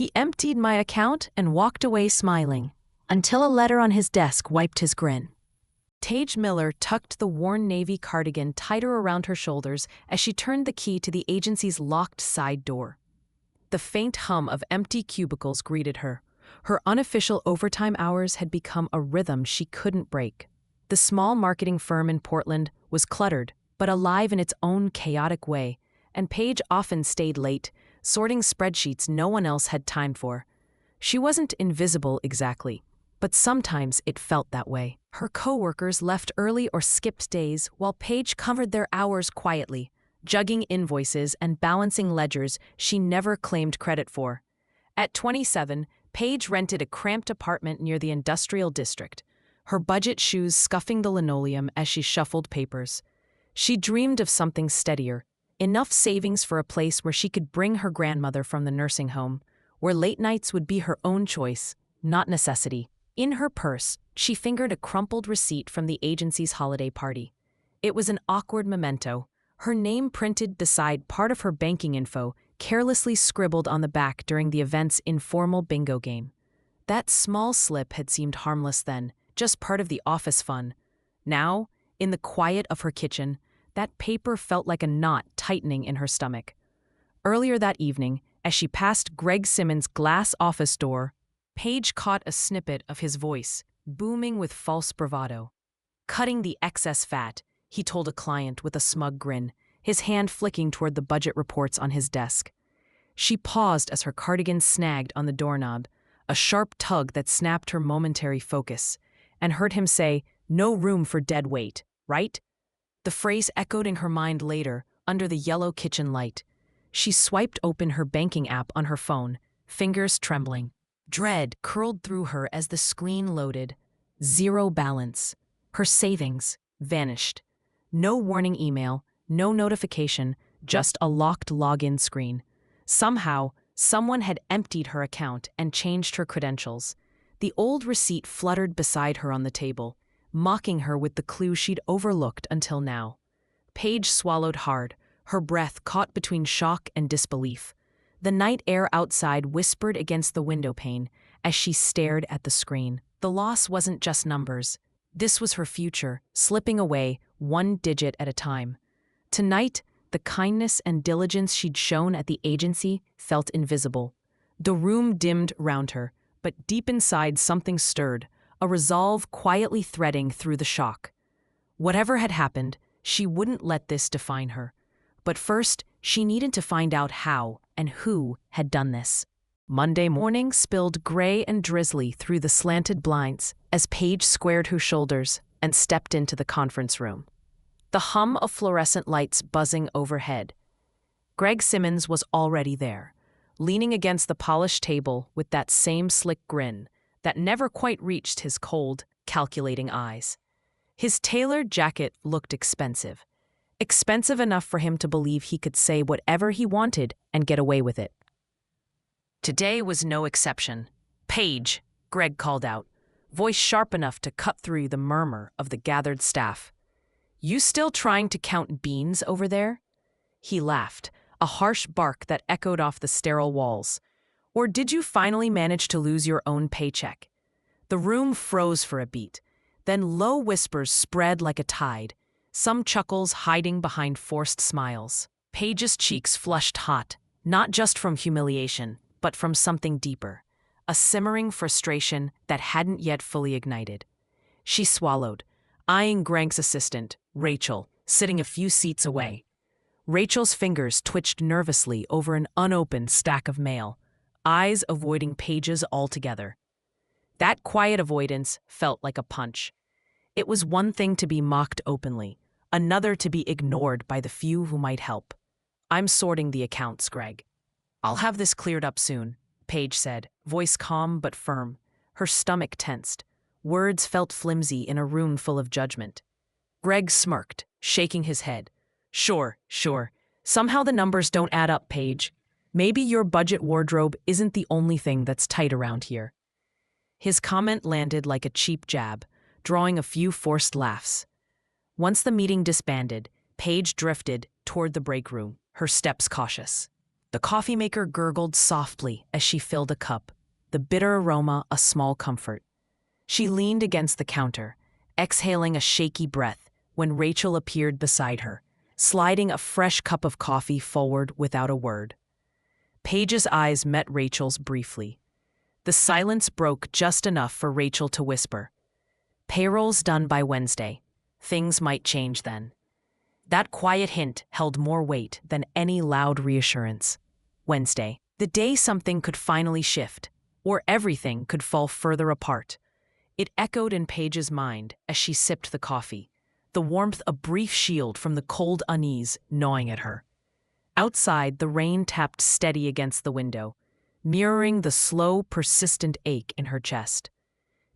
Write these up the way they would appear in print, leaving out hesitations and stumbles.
He emptied my account and walked away smiling, until a letter on his desk wiped his grin. Tage Miller tucked the worn navy cardigan tighter around her shoulders as she turned the key to the agency's locked side door. The faint hum of empty cubicles greeted her. Her unofficial overtime hours had become a rhythm she couldn't break. The small marketing firm in Portland was cluttered, but alive in its own chaotic way, and Paige often stayed late, sorting spreadsheets no one else had time for. She wasn't invisible exactly, but sometimes it felt that way. Her coworkers left early or skipped days while Paige covered their hours quietly, juggling invoices and balancing ledgers she never claimed credit for. At 27, Paige rented a cramped apartment near the industrial district, her budget shoes scuffing the linoleum as she shuffled papers. She dreamed of something steadier, enough savings for a place where she could bring her grandmother from the nursing home, where late nights would be her own choice, not necessity. In her purse, she fingered a crumpled receipt from the agency's holiday party. It was an awkward memento, her name printed beside part of her banking info, carelessly scribbled on the back during the event's informal bingo game. That small slip had seemed harmless then, just part of the office fun. Now, in the quiet of her kitchen, that paper felt like a knot tightening in her stomach. Earlier that evening, as she passed Greg Simmons' glass office door, Paige caught a snippet of his voice, booming with false bravado. "Cutting the excess fat," he told a client with a smug grin, his hand flicking toward the budget reports on his desk. She paused as her cardigan snagged on the doorknob, a sharp tug that snapped her momentary focus, and heard him say, "No room for dead weight, right?" The phrase echoed in her mind later, under the yellow kitchen light. She swiped open her banking app on her phone, fingers trembling. Dread curled through her as the screen loaded. Zero balance. Her savings vanished. No warning email, no notification, just a locked login screen. Somehow, someone had emptied her account and changed her credentials. The old receipt fluttered beside her on the table, mocking her with the clue she'd overlooked until now. Paige swallowed hard, her breath caught between shock and disbelief. The night air outside whispered against the window pane as she stared at the screen. The loss wasn't just numbers. This was her future, slipping away, one digit at a time. Tonight, the kindness and diligence she'd shown at the agency felt invisible. The room dimmed round her, but deep inside something stirred, a resolve quietly threading through the shock. Whatever had happened, she wouldn't let this define her. But first, she needed to find out how and who had done this. Monday morning spilled gray and drizzly through the slanted blinds as Paige squared her shoulders and stepped into the conference room. The hum of fluorescent lights buzzing overhead. Greg Simmons was already there, leaning against the polished table with that same slick grin that never quite reached his cold, calculating eyes. His tailored jacket looked expensive. Expensive enough for him to believe he could say whatever he wanted and get away with it. Today was no exception. "Paige," Greg called out, voice sharp enough to cut through the murmur of the gathered staff. "You still trying to count beans over there?" He laughed, a harsh bark that echoed off the sterile walls. "Or did you finally manage to lose your own paycheck?" The room froze for a beat. Then low whispers spread like a tide, some chuckles hiding behind forced smiles. Paige's cheeks flushed hot, not just from humiliation, but from something deeper, a simmering frustration that hadn't yet fully ignited. She swallowed, eyeing Greg's assistant, Rachel, sitting a few seats away. Rachel's fingers twitched nervously over an unopened stack of mail, eyes avoiding Paige's altogether. That quiet avoidance felt like a punch. It was one thing to be mocked openly, another to be ignored by the few who might help. "I'm sorting the accounts, Greg. I'll have this cleared up soon," Paige said, voice calm but firm. Her stomach tensed. Words felt flimsy in a room full of judgment. Greg smirked, shaking his head. Sure. Somehow the numbers don't add up, Paige. Maybe your budget wardrobe isn't the only thing that's tight around here." His comment landed like a cheap jab, drawing a few forced laughs. Once the meeting disbanded, Paige drifted toward the break room, her steps cautious. The coffee maker gurgled softly as she filled a cup, the bitter aroma a small comfort. She leaned against the counter, exhaling a shaky breath when Rachel appeared beside her, sliding a fresh cup of coffee forward without a word. Paige's eyes met Rachel's briefly. The silence broke just enough for Rachel to whisper, "Payroll's done by Wednesday. Things might change then." That quiet hint held more weight than any loud reassurance. Wednesday, the day something could finally shift, or everything could fall further apart. It echoed in Paige's mind as she sipped the coffee, the warmth a brief shield from the cold unease gnawing at her. Outside, the rain tapped steady against the window, mirroring the slow, persistent ache in her chest.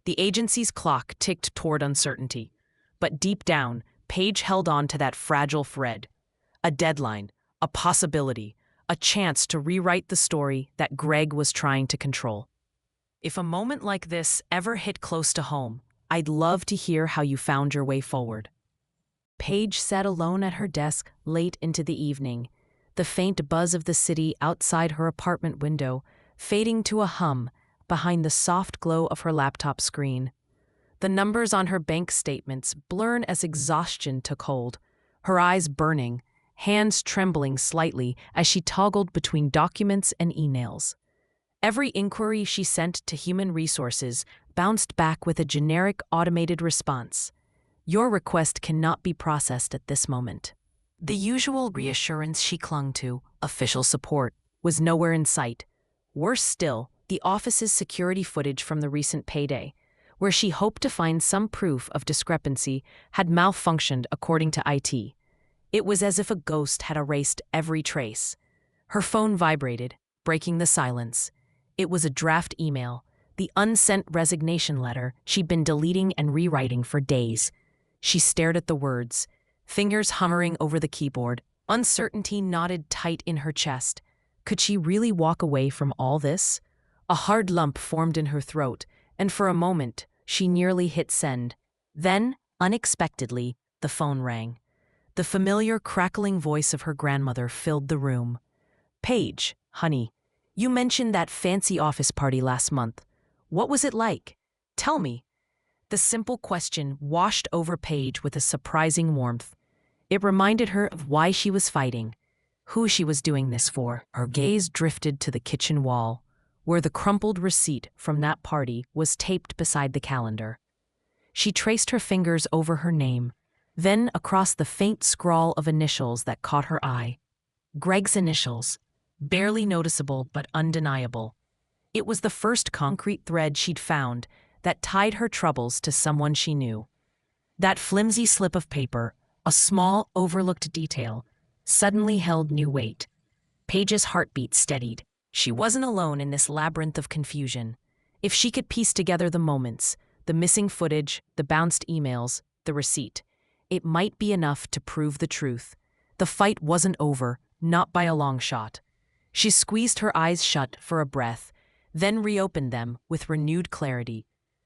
The agency's clock ticked toward uncertainty, but deep down, Paige held on to that fragile thread. A deadline, a possibility, a chance to rewrite the story that Greg was trying to control. If a moment like this ever hit close to home, I'd love to hear how you found your way forward. Paige sat alone at her desk late into the evening, the faint buzz of the city outside her apartment window fading to a hum behind the soft glow of her laptop screen. The numbers on her bank statements blurred as exhaustion took hold, her eyes burning, hands trembling slightly as she toggled between documents and emails. Every inquiry she sent to human resources bounced back with a generic automated response. "Your request cannot be processed at this moment." The usual reassurance she clung to, official support, was nowhere in sight. Worse still, the office's security footage from the recent payday, where she hoped to find some proof of discrepancy, had malfunctioned according to IT. It was as if a ghost had erased every trace. Her phone vibrated, breaking the silence. It was a draft email, the unsent resignation letter she'd been deleting and rewriting for days. She stared at the words, fingers humming over the keyboard. Uncertainty knotted tight in her chest. Could she really walk away from all this? A hard lump formed in her throat, and for a moment, she nearly hit send. Then, unexpectedly, the phone rang. The familiar crackling voice of her grandmother filled the room. "Paige, honey, you mentioned that fancy office party last month. What was it like? Tell me." The simple question washed over Paige with a surprising warmth. It reminded her of why she was fighting, who she was doing this for. Her gaze drifted to the kitchen wall, where the crumpled receipt from that party was taped beside the calendar. She traced her fingers over her name, then across the faint scrawl of initials that caught her eye. Greg's initials, barely noticeable but undeniable. It was the first concrete thread she'd found that tied her troubles to someone she knew. That flimsy slip of paper, a small, overlooked detail, suddenly held new weight. Paige's heartbeat steadied. She wasn't alone in this labyrinth of confusion. If she could piece together the moments, the missing footage, the bounced emails, the receipt, it might be enough to prove the truth. The fight wasn't over, not by a long shot. She squeezed her eyes shut for a breath, then reopened them with renewed clarity.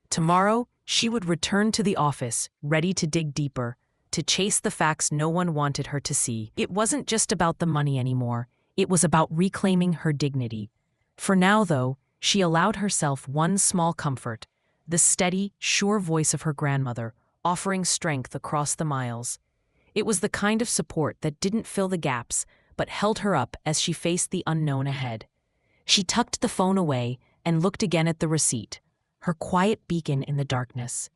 Tomorrow, she would return to the office, ready to dig deeper, to chase the facts no one wanted her to see. It wasn't just about the money anymore. It was about reclaiming her dignity. For now, though, she allowed herself one small comfort, the steady, sure voice of her grandmother, offering strength across the miles. It was the kind of support that didn't fill the gaps, but held her up as she faced the unknown ahead. She tucked the phone away and looked again at the receipt, her quiet beacon in the darkness.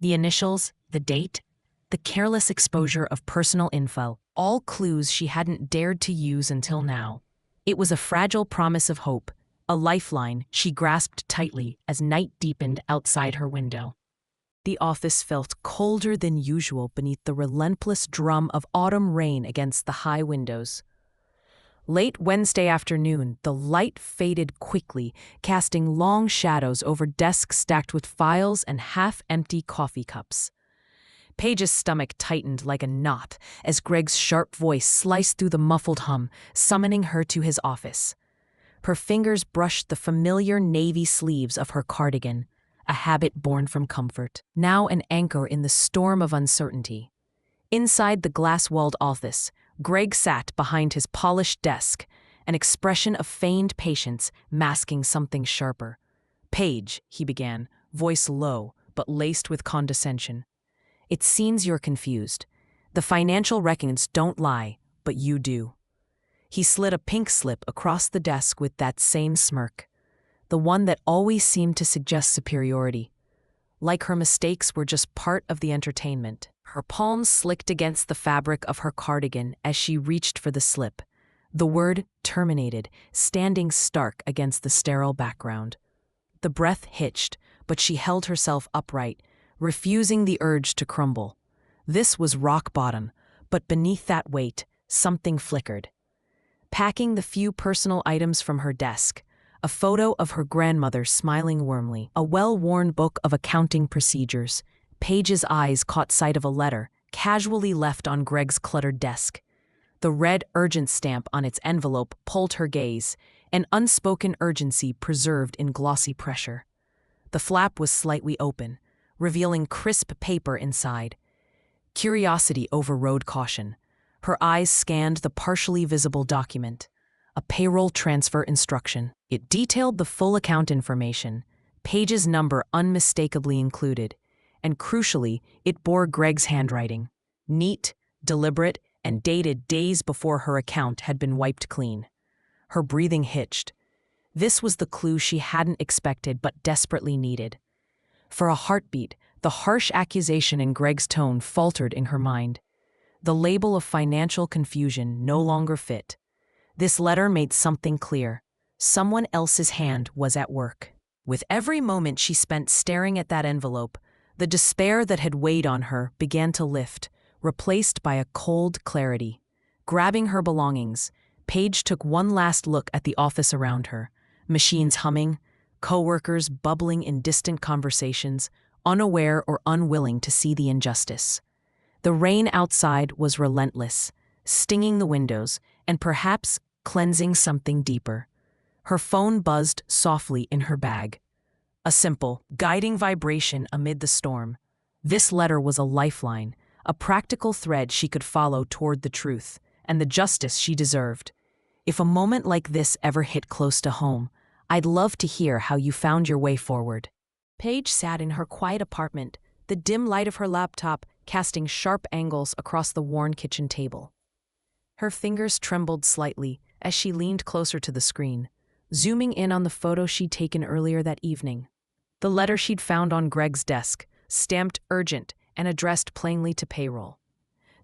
The initials, the date, the careless exposure of personal info, all clues she hadn't dared to use until now. It was a fragile promise of hope, a lifeline she grasped tightly as night deepened outside her window. The office felt colder than usual beneath the relentless drum of autumn rain against the high windows. Late Wednesday afternoon, the light faded quickly, casting long shadows over desks stacked with files and half-empty coffee cups. Paige's stomach tightened like a knot as Greg's sharp voice sliced through the muffled hum, summoning her to his office. Her fingers brushed the familiar navy sleeves of her cardigan, a habit born from comfort, now an anchor in the storm of uncertainty. Inside the glass-walled office, Greg sat behind his polished desk, an expression of feigned patience masking something sharper. "Paige," he began, voice low but laced with condescension. "It seems you're confused. The financial records don't lie, but you do." He slid a pink slip across the desk with that same smirk, the one that always seemed to suggest superiority. Like her mistakes were just part of the entertainment. Her palms slicked against the fabric of her cardigan as she reached for the slip, the word "terminated" standing stark against the sterile background. The breath hitched, but she held herself upright, refusing the urge to crumble. This was rock bottom, but beneath that weight, something flickered. Packing the few personal items from her desk, a photo of her grandmother smiling warmly, a well-worn book of accounting procedures, Paige's eyes caught sight of a letter, casually left on Greg's cluttered desk. The red urgent stamp on its envelope pulled her gaze, an unspoken urgency preserved in glossy pressure. The flap was slightly open, revealing crisp paper inside. Curiosity overrode caution. Her eyes scanned the partially visible document, a payroll transfer instruction. It detailed the full account information, Paige's number unmistakably included, and crucially, it bore Greg's handwriting, neat, deliberate, and dated days before her account had been wiped clean. Her breathing hitched. This was the clue she hadn't expected but desperately needed. For a heartbeat, the harsh accusation in Greg's tone faltered in her mind. The label of financial confusion no longer fit. This letter made something clear. Someone else's hand was at work. With every moment she spent staring at that envelope, the despair that had weighed on her began to lift, replaced by a cold clarity. Grabbing her belongings, Paige took one last look at the office around her. Machines humming, coworkers bubbling in distant conversations, unaware or unwilling to see the injustice. The rain outside was relentless, stinging the windows and perhaps cleansing something deeper. Her phone buzzed softly in her bag. A simple, guiding vibration amid the storm. This letter was a lifeline, a practical thread she could follow toward the truth and the justice she deserved. If a moment like this ever hit close to home, I'd love to hear how you found your way forward. Paige sat in her quiet apartment, the dim light of her laptop casting sharp angles across the worn kitchen table. Her fingers trembled slightly as she leaned closer to the screen, zooming in on the photo she'd taken earlier that evening. The letter she'd found on Greg's desk, stamped urgent and addressed plainly to payroll.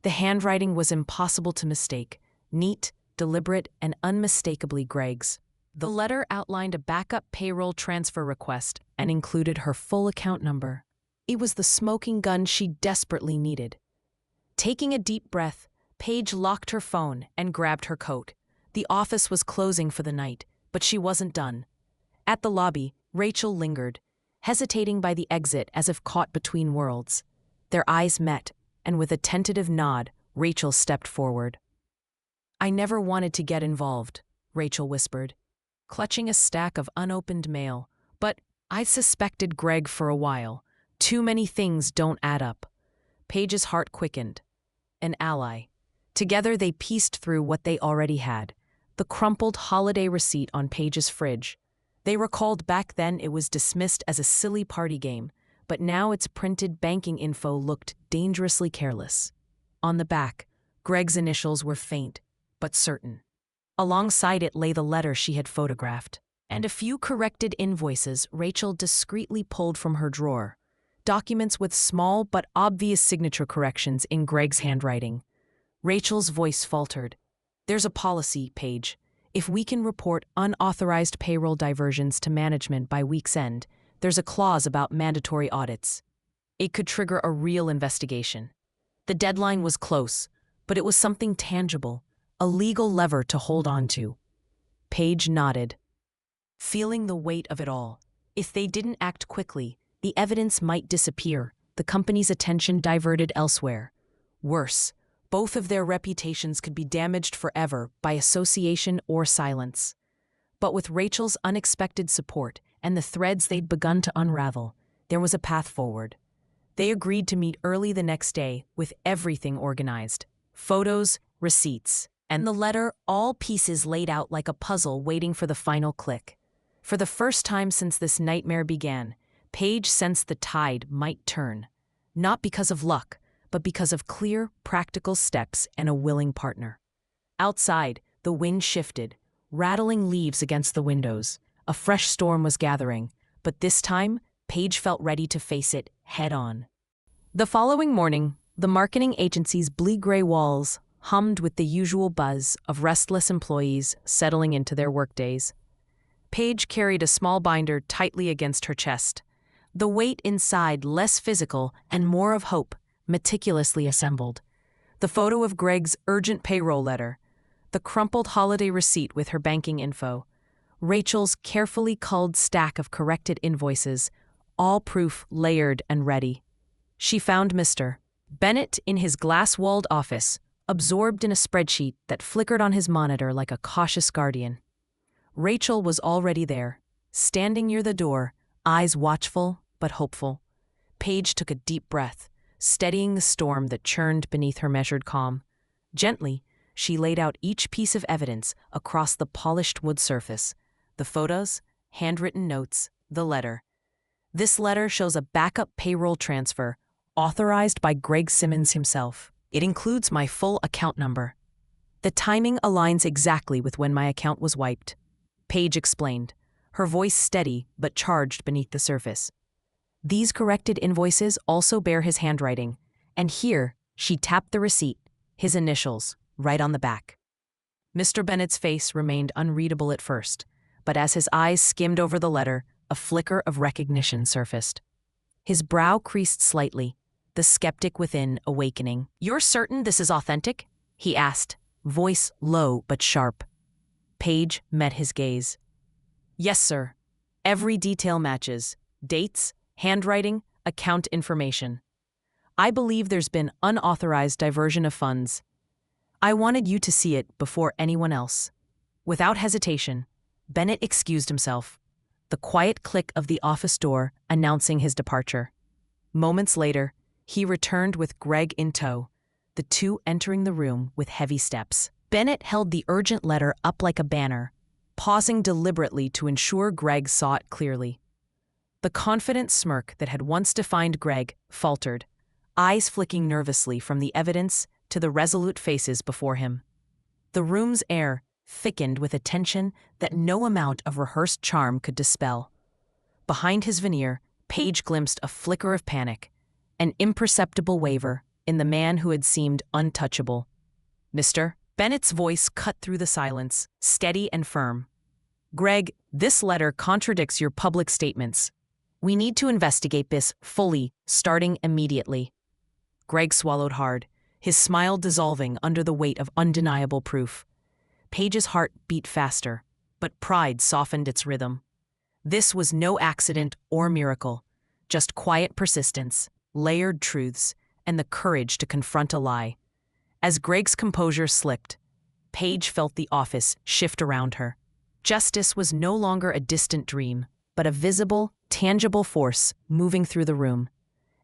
The handwriting was impossible to mistake, neat, deliberate, and unmistakably Greg's. The letter outlined a backup payroll transfer request and included her full account number. It was the smoking gun she desperately needed. Taking a deep breath, Paige locked her phone and grabbed her coat. The office was closing for the night, but she wasn't done. At the lobby, Rachel lingered, hesitating by the exit as if caught between worlds. Their eyes met, and with a tentative nod, Rachel stepped forward. "I never wanted to get involved," Rachel whispered, clutching a stack of unopened mail, "but I suspected Greg for a while. Too many things don't add up." Paige's heart quickened. An ally. Together they pieced through what they already had. The crumpled holiday receipt on Paige's fridge. They recalled back then it was dismissed as a silly party game, but now its printed banking info looked dangerously careless. On the back, Greg's initials were faint, but certain. Alongside it lay the letter she had photographed, and a few corrected invoices Rachel discreetly pulled from her drawer. Documents with small but obvious signature corrections in Greg's handwriting. Rachel's voice faltered. "There's a policy, Paige. If we can report unauthorized payroll diversions to management by week's end, there's a clause about mandatory audits. It could trigger a real investigation." The deadline was close, but it was something tangible, a legal lever to hold on to. Paige nodded, feeling the weight of it all. If they didn't act quickly, the evidence might disappear, the company's attention diverted elsewhere. Worse, both of their reputations could be damaged forever by association or silence. But with Rachel's unexpected support and the threads they'd begun to unravel, there was a path forward. They agreed to meet early the next day with everything organized. Photos, receipts, and the letter, all pieces laid out like a puzzle waiting for the final click. For the first time since this nightmare began, Paige sensed the tide might turn, not because of luck, but because of clear, practical steps and a willing partner. Outside, the wind shifted, rattling leaves against the windows. A fresh storm was gathering, but this time, Paige felt ready to face it head-on. The following morning, the marketing agency's blue-gray walls hummed with the usual buzz of restless employees settling into their workdays. Paige carried a small binder tightly against her chest, the weight inside less physical and more of hope, meticulously assembled. The photo of Greg's urgent payroll letter, the crumpled holiday receipt with her banking info, Rachel's carefully culled stack of corrected invoices, all proof layered and ready. She found Mr. Bennett in his glass-walled office, absorbed in a spreadsheet that flickered on his monitor like a cautious guardian. Rachel was already there, standing near the door, eyes watchful but hopeful. Paige took a deep breath, steadying the storm that churned beneath her measured calm. Gently, she laid out each piece of evidence across the polished wood surface: the photos, handwritten notes, the letter. This letter shows a backup payroll transfer, authorized by Greg Simmons himself. It includes my full account number. The timing aligns exactly with when my account was wiped, Paige explained, her voice steady but charged beneath the surface. These corrected invoices also bear his handwriting, and here she tapped the receipt, his initials, right on the back. Mr. Bennett's face remained unreadable at first, but as his eyes skimmed over the letter, a flicker of recognition surfaced. His brow creased slightly, the skeptic within awakening. "You're certain this is authentic?" he asked, voice low but sharp. Paige met his gaze. "Yes, sir. Every detail matches. Dates, handwriting, account information. I believe there's been unauthorized diversion of funds. I wanted you to see it before anyone else." Without hesitation, Bennett excused himself, the quiet click of the office door announcing his departure. Moments later, he returned with Greg in tow, the two entering the room with heavy steps. Bennett held the urgent letter up like a banner, pausing deliberately to ensure Greg saw it clearly. The confident smirk that had once defined Greg faltered, eyes flicking nervously from the evidence to the resolute faces before him. The room's air thickened with a tension that no amount of rehearsed charm could dispel. Behind his veneer, Paige glimpsed a flicker of panic, an imperceptible waver in the man who had seemed untouchable. "Mr. Bennett's voice cut through the silence, steady and firm. "Greg, this letter contradicts your public statements. We need to investigate this fully, starting immediately." Greg swallowed hard, his smile dissolving under the weight of undeniable proof. Paige's heart beat faster, but pride softened its rhythm. This was no accident or miracle, just quiet persistence, layered truths, and the courage to confront a lie. As Greg's composure slipped, Paige felt the office shift around her. Justice was no longer a distant dream, but a visible, tangible force moving through the room.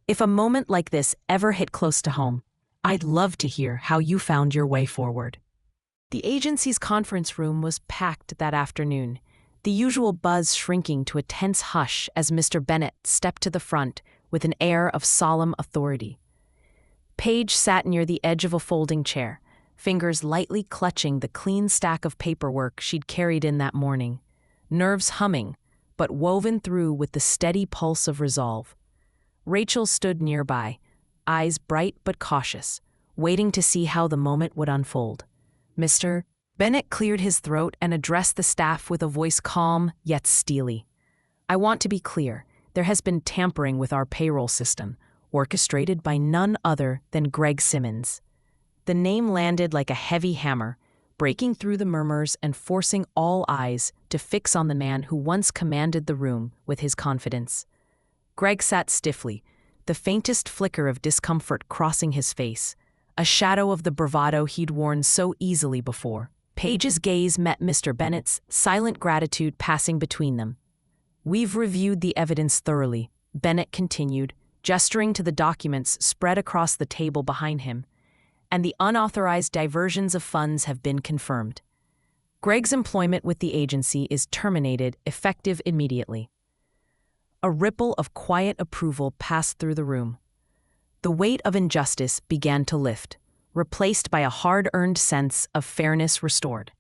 If a moment like this ever hit close to home, I'd love to hear how you found your way forward. The agency's conference room was packed that afternoon, the usual buzz shrinking to a tense hush as Mr. Bennett stepped to the front with an air of solemn authority. Paige sat near the edge of a folding chair, fingers lightly clutching the clean stack of paperwork she'd carried in that morning, nerves humming, but woven through with the steady pulse of resolve. Rachel stood nearby, eyes bright but cautious, waiting to see how the moment would unfold. Mr. Bennett cleared his throat and addressed the staff with a voice calm yet steely. "I want to be clear. There has been tampering with our payroll system, orchestrated by none other than Greg Simmons." The name landed like a heavy hammer, breaking through the murmurs and forcing all eyes to fix on the man who once commanded the room with his confidence. Greg sat stiffly, the faintest flicker of discomfort crossing his face, a shadow of the bravado he'd worn so easily before. Paige's gaze met Mr. Bennett's, silent gratitude passing between them. "We've reviewed the evidence thoroughly," Bennett continued, gesturing to the documents spread across the table behind him. and the unauthorized diversions of funds have been confirmed. Greg's employment with the agency is terminated, effective immediately. A ripple of quiet approval passed through the room. The weight of injustice began to lift, replaced by a hard-earned sense of fairness restored.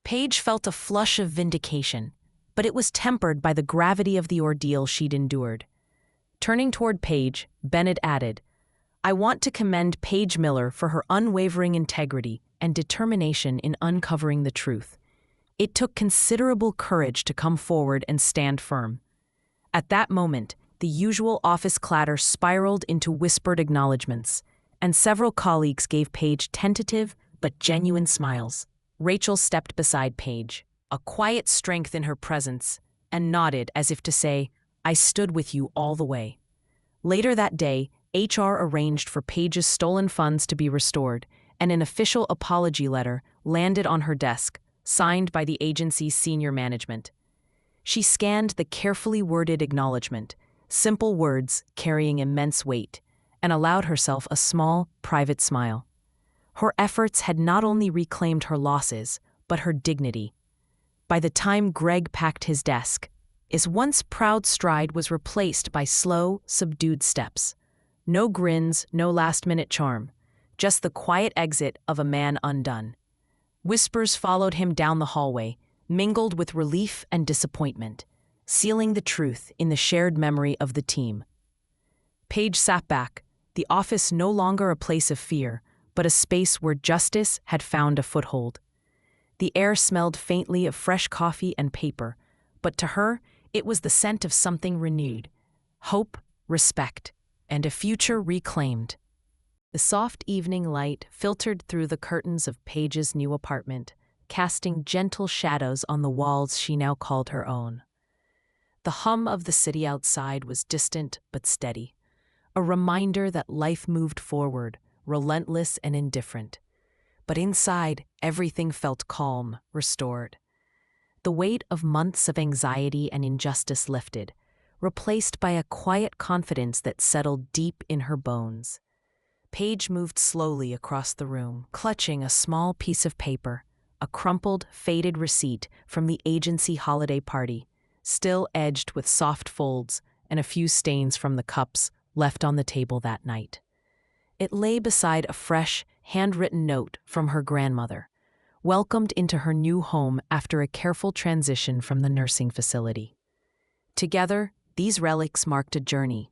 Paige felt a flush of vindication, but it was tempered by the gravity of the ordeal she'd endured. Turning toward Paige, Bennett added, "I want to commend Paige Miller for her unwavering integrity and determination in uncovering the truth. It took considerable courage to come forward and stand firm." At that moment, the usual office clatter spiraled into whispered acknowledgments, and several colleagues gave Paige tentative but genuine smiles. Rachel stepped beside Paige, a quiet strength in her presence, and nodded as if to say, "I stood with you all the way." Later that day, HR arranged for Paige's stolen funds to be restored, and an official apology letter landed on her desk, signed by the agency's senior management. She scanned the carefully worded acknowledgement, simple words carrying immense weight, and allowed herself a small, private smile. Her efforts had not only reclaimed her losses, but her dignity. By the time Greg packed his desk, his once proud stride was replaced by slow, subdued steps. No grins, no last-minute charm, just the quiet exit of a man undone. Whispers followed him down the hallway, mingled with relief and disappointment, sealing the truth in the shared memory of the team. Paige sat back, the office no longer a place of fear, but a space where justice had found a foothold. The air smelled faintly of fresh coffee and paper, but to her, it was the scent of something renewed: hope, respect, and a future reclaimed. The soft evening light filtered through the curtains of Paige's new apartment, casting gentle shadows on the walls she now called her own. The hum of the city outside was distant but steady, a reminder that life moved forward, relentless and indifferent. But inside, everything felt calm, restored. The weight of months of anxiety and injustice lifted, replaced by a quiet confidence that settled deep in her bones. Paige moved slowly across the room, clutching a small piece of paper, a crumpled, faded receipt from the agency holiday party, still edged with soft folds and a few stains from the cups left on the table that night. It lay beside a fresh, handwritten note from her grandmother, welcomed into her new home after a careful transition from the nursing facility. Together, these relics marked a journey,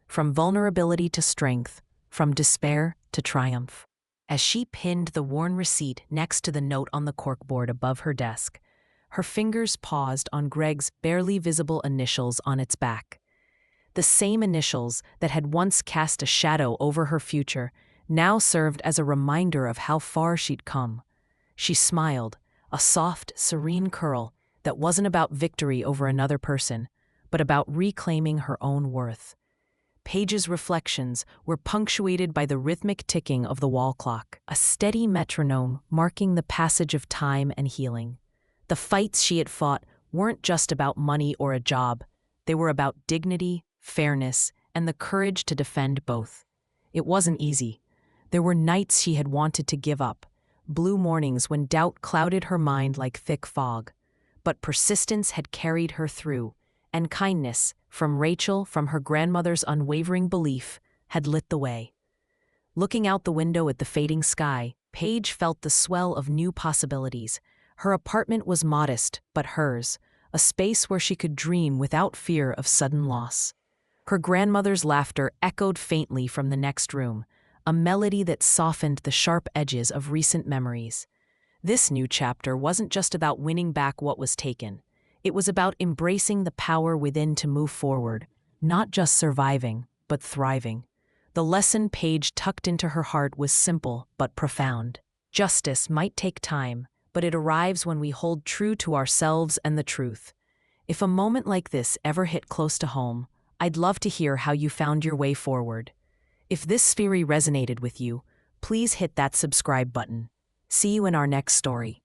from vulnerability to strength, from despair to triumph. As she pinned the worn receipt next to the note on the corkboard above her desk, her fingers paused on Greg's barely visible initials on its back. The same initials that had once cast a shadow over her future now served as a reminder of how far she'd come. She smiled, a soft, serene curl that wasn't about victory over another person, but about reclaiming her own worth. Paige's reflections were punctuated by the rhythmic ticking of the wall clock, a steady metronome marking the passage of time and healing. The fights she had fought weren't just about money or a job. They were about dignity, fairness, and the courage to defend both. It wasn't easy. There were nights she had wanted to give up, blue mornings when doubt clouded her mind like thick fog. But persistence had carried her through, and kindness, from Rachel, from her grandmother's unwavering belief, had lit the way. Looking out the window at the fading sky, Paige felt the swell of new possibilities. Her apartment was modest, but hers, a space where she could dream without fear of sudden loss. Her grandmother's laughter echoed faintly from the next room, a melody that softened the sharp edges of recent memories. This new chapter wasn't just about winning back what was taken. It was about embracing the power within to move forward, not just surviving, but thriving. The lesson Paige tucked into her heart was simple but profound. Justice might take time, but it arrives when we hold true to ourselves and the truth. If a moment like this ever hit close to home, I'd love to hear how you found your way forward. If this story resonated with you, please hit that subscribe button. See you in our next story.